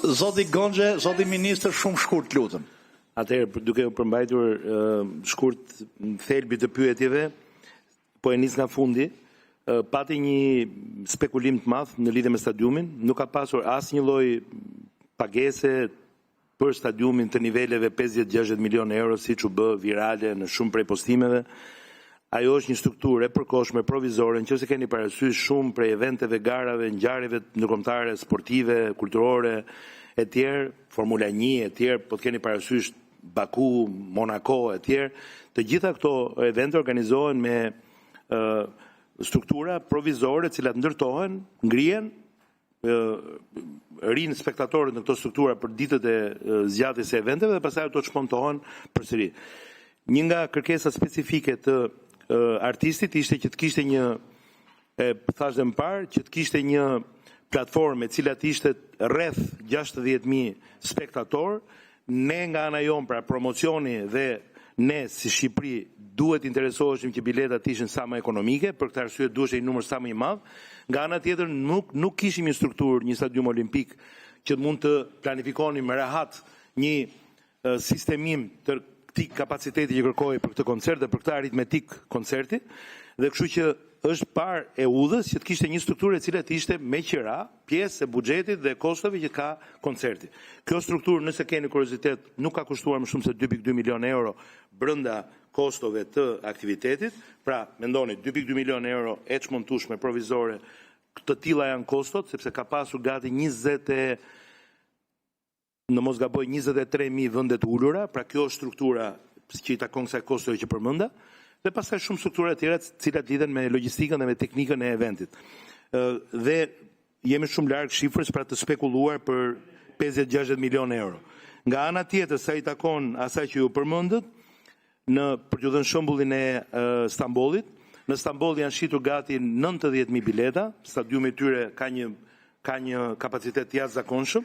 Zoti Gonxhe, zoti ministër, shumë shkurt, lutem. Atëherë, duke u përmbajtur shkurt thelbi të pyetjeve, po e nis nga fundi, pati një spekulim të madh në lidhje me stadiumin, nuk ka pasur asnjë lloj pagese për stadiumin të niveleve 50-60 milionë euro, siç u bë virale në shumë prej postimeve. Ajo është një strukturë e përkohshme, provizore, nëse keni parasysh shumë prej eventeve, garave, ngjarjeve ndërkombëtare, sportive, kulturore, e tjerë, Formula 1 e tjerë, po të keni parasysh Baku, Monaco e tjerë, të gjitha këto evente organizohen me struktura provizore, të cilat ndërtohen, ngrihen, rinë spektatorët në këto struktura për ditët e zgjatjes së eventeve dhe pastaj ato shpontohen përsëri. Një nga kërkesat specifike të artistit ishte që të kishte një, thash dhe më parë, që të kishte një platformë e cila të ishte rreth 60.000 spektator. Ne nga ana jon, pra promocioni dhe ne si Shqipëri duhet interesoheshim që biletat ishin sa më ekonomike, për këtë arsye duhet një numër sa më i madh. Nga ana tjetër nuk kishim një strukturë, një stadium olimpik që mund të planifikonim me rehat një sistemim të këtij kapaciteti që kërkoi për këtë koncert dhe për këtë aritmetik koncerti, dhe kështu që është parë e udhës që të kishte një strukturë e cila të ishte me qira, pjesë e buxhetit dhe kostove që ka koncerti. Kjo strukturë, nëse keni kuriozitet, nuk ka kushtuar më shumë se 2.2 milionë euro brenda kostove të aktivitetit. Pra, mendoni, 2.2 milionë euro e çmontueshme provizore, të tilla janë kostot, sepse ka pasur gati 23.000 vende të ulura, pra kjo është struktura që i takon kësaj kostove që përmenda. Dhe pastaj shumë struktura të tjera të cilat lidhen me logjistikën dhe me teknikën e eventit. Dhe jemi shumë larg shifrës për të spekuluar për 50-60 milionë euro. Nga ana tjetër, sa i takon asaj që ju përmendët, për t'ju dhënë shembullin e Stambollit, në Stamboll janë shitur gati 90.000 bileta, stadiumi i tyre ka një kapacitet të jashtëzakonshëm.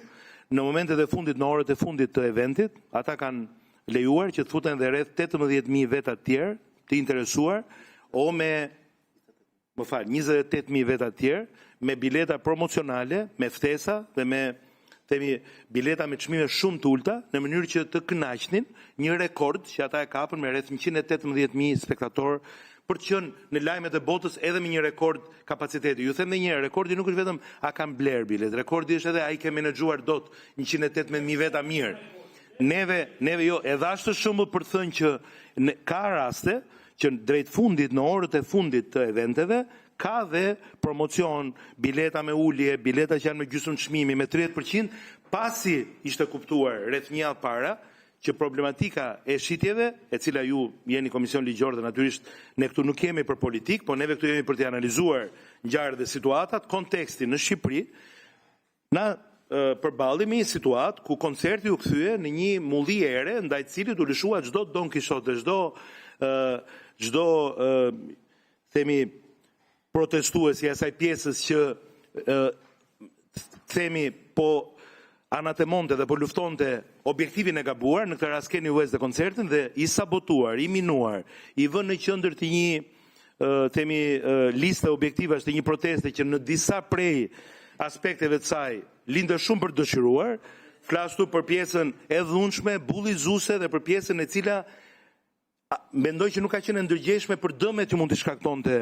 Në momentet e fundit, në orët e fundit të eventit, ata kanë lejuar që të futen dhe rreth 18.000 veta të tjerë të interesuar, o me 28.000 veta të tjerë, me bileta promocionale, me ftesa dhe me bileta me çmime shumë të ulta, në mënyrë që të kënaqnin një rekord që ata e kapën me rreth 118.000 spektatorë, për të qenë në lajmet e botës edhe me një rekord kapaciteti. Ju them edhe një herë, rekordi nuk është vetëm a kanë bler bilet, rekordi është edhe ai që menaxhuar dot 118.000 veta mirë. Neve jo, edhe ashtu shembull për të thënë që ka raste që drejt fundit, në orët e fundit të eventeve, ka dhe promocion, bileta me ulje, bileta që janë me gjysmë çmimi, me 30%, pasi ishte kuptuar rreth një javë para që problematika e shitjeve, e cila ju jeni komision ligjor dhe natyrisht ne këtu nuk jemi për politik, po neve këtu jemi për të analizuar ngjarjet dhe situatat, kontekstin në Shqipëri, na përballemi një situatë ku koncerti u kthye në një mulli ere ndaj të cilit u lëshua çdo Don Kishote, çdo themi protestues i asaj pjesës që themi po anatemonte dhe po luftonte objektivin e gabuar, në këtë rast Kanye West dhe koncertin, dhe i sabotuar, i minuar, i vënë në qendër të një liste objektivash të një proteste që në disa prej aspekteve të saj lindë shumë për dëshiruar, flastu për pjesën e dhunshme, bullizuese dhe për pjesën e cila mendoj që nuk ka qenë ndërgjegjshme për dëmet që mund të shkaktonte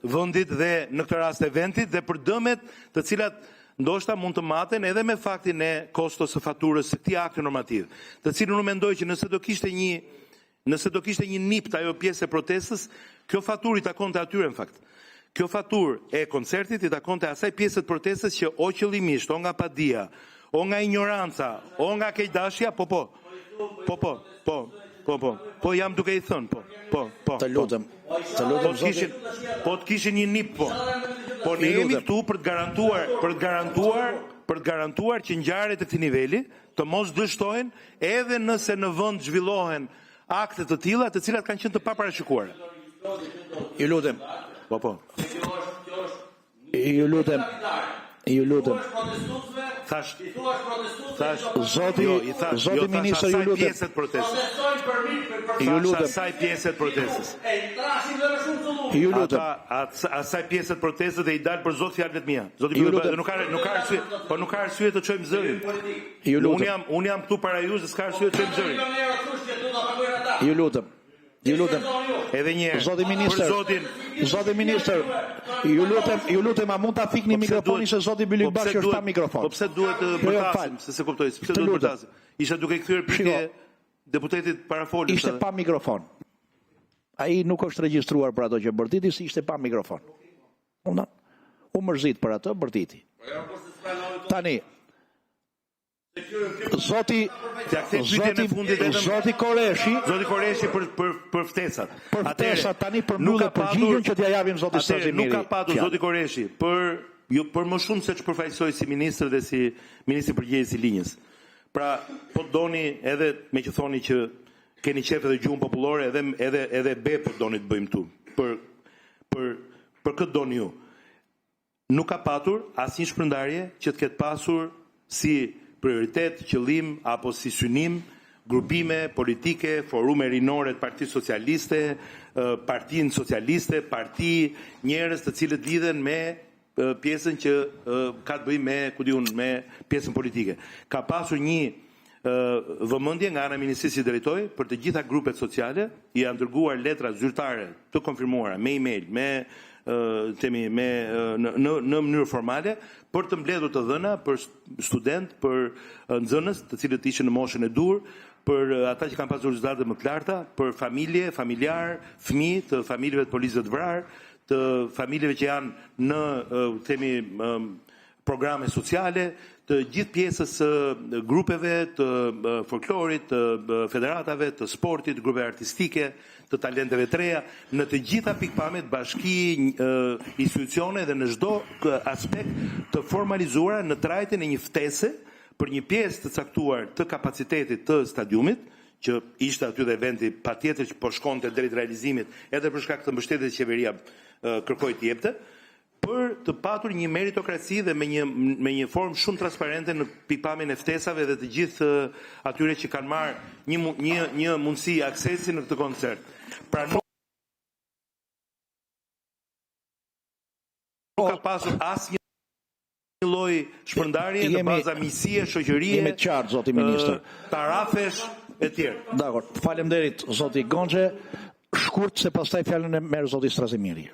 vendit dhe në këtë rast eventit, dhe për dëmet të cilat ndoshta mund të maten edhe me faktin e kostos së faturës së këtij akti normativ, të cilin unë mendoj që nëse do kishte një nipt ajo pjesë e protestës, kjo faturë i takonte atyre në fakt. Kjo faturë e koncertit i takonte asaj pjesë të protestës që o qëllimisht, o nga padia, o nga ignoranca, o nga keqdashja, po jam duke i thënë, po. Të lutem. Po të kishin një nip, po. Po ne jemi këtu për të garantuar që ngjarjet e këtij niveli të mos dështojnë edhe nëse në vend zhvillohen akte të tilla të cilat kanë qenë të paparashikuara. Ju lutem. Po. Ju lutem. Thash, Zoti ministër, ju lutem. Pjesët protestës. Ju lutem. Asaj pjesët protestës. Ju lutem. Asaj pjesët protestës dhe i dalë për zot fjalët mia. Zoti nuk ka arsye, po nuk ka arsye të çojmë zërin. Ju lutem. Unë jam këtu para jush dhe s'ka arsye të çojmë zërin. Ju lutem. Ju lutem. Edhe një herë. Zoti ministër. Zoti ministër, ju lutem, a mund ta fikni mikrofonin se zoti Bylik Bashi është pa mikrofon. Po pse duhet të bërtasim, se kuptoj, pse duhet të bërtasim. Isha duke kthyer pyetje deputetit parafolës. Ishte pa mikrofon. Ai nuk është regjistruar për ato që bërtiti, si ishte pa mikrofon. U mërzit për ato bërtiti. Tani, Zoti Koreshi për ftesat. Për ftesat tani përmbyllet përgjigjen që t'ja japim zoti Strazimiri. Nuk ka patur zoti Koreshi për më shumë se ç'përfaqësoi si ministër dhe si ministri përgjegjës i linjës. Pra, po doni edhe me që thoni që keni qef edhe gjuhën popullore edhe be po doni të bëjmë tu. Për këtë doni ju. Nuk ka patur asnjë shpërndarje që të ketë pasur si prioritet, qëllim apo si synim grupime politike, forume rinore të Partisë Socialiste, Partinë Socialiste, parti, njerëz të cilët lidhen me pjesën që ka të bëjë me pjesën politike. Ka pasur një vëmendje nga ana ministrisë që drejtoi për të gjitha grupet sociale, i janë dërguar letra zyrtare të konfirmuara me email, në mënyrë formale për të mbledhur të dhëna për student, për nxënës të cilët ishin në moshën e dur, për ata që kanë pasur rezultate më të larta, për familje, familjar, fëmijë të familjeve të policëve të vrarë, të familjeve që janë në programe sociale, të gjithë pjesës grupeve të folklorit, të federatave, të sportit, grupeve artistike, të talenteve të reja, në të gjitha pikpamjet, bashki, institucione dhe në çdo aspekt të formalizuara në trajtjen e një ftese për një pjesë të caktuar të kapacitetit të stadiumit, që ishte aty dhe eventi patjetër që po shkonte drejt realizimit, edhe për shkak të mbështetjes që qeveria kërkoi të jepte, për të patur një meritokraci dhe me një formë shumë transparente në pikpamjen e ftesave dhe të gjithë atyre që kanë marrë një mundësi aksesi në këtë koncert. Pra nuk ka pasur asnjë lloj shpërndarje në baza miqësie, shoqërie, me qartë zoti ministër, tarafesh e tjerë. Dakor, faleminderit zoti Gonxhe. Shkurt se pastaj fjalën e merr zoti Strazimiri.